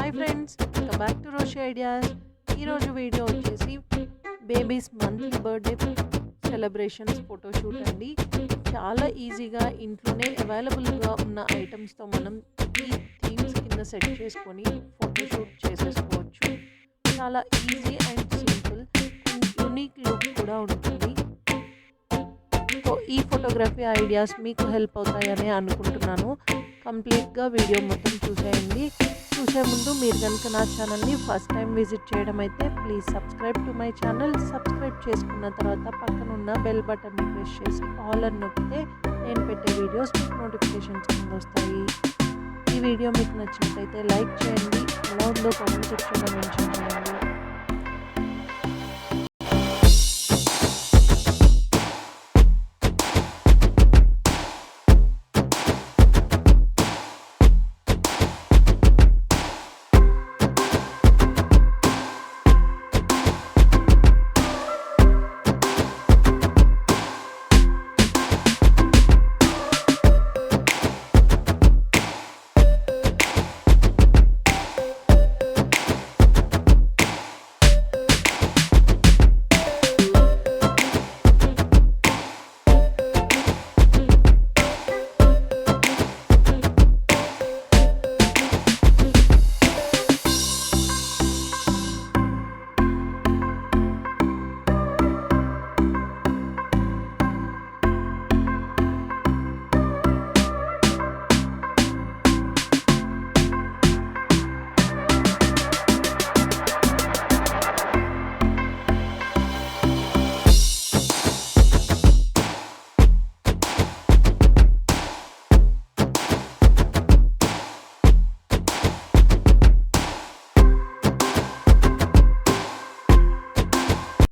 Hi friends, welcome back to Roshi ideas. ఈరోజు video వచ్చేసి babies monthly birthday celebrations photoshoot అండి. చాలా ఈజీగా ఇంట్లోనే అవైలబుల్గా ఉన్న ఐటమ్స్తో మనం ఈ థీమ్స్ కింద సెట్ చేసుకొని ఫోటోషూట్ చేసేసుకోవచ్చు. చాలా easy and simple and unique look కూడా ఉంటుంది. సో ఈ ఫోటోగ్రఫీ ఐడియాస్ మీకు హెల్ప్ అవుతాయని అనుకుంటున్నాను. కంప్లీట్గా వీడియో మొత్తం చూసేయండి. చూసే ముందు మీరు కనుక నా ఛానల్ని ఫస్ట్ టైం విజిట్ చేయడం అయితే please subscribe to my channel. Subscribe చేసుకున్న తర్వాత పక్కనున్న బెల్ బటన్ని ప్రెస్ చేసి ఆల్ అని నొక్కితే నేను పెట్టే వీడియోస్ మీకు నోటిఫికేషన్స్ కింద వస్తాయి. ఈ వీడియో మీకు నచ్చినట్లయితే లైక్ చేయండి, ఎలా ఉందో కామెంట్ సెక్షన్లో మెన్షన్ చేయండి.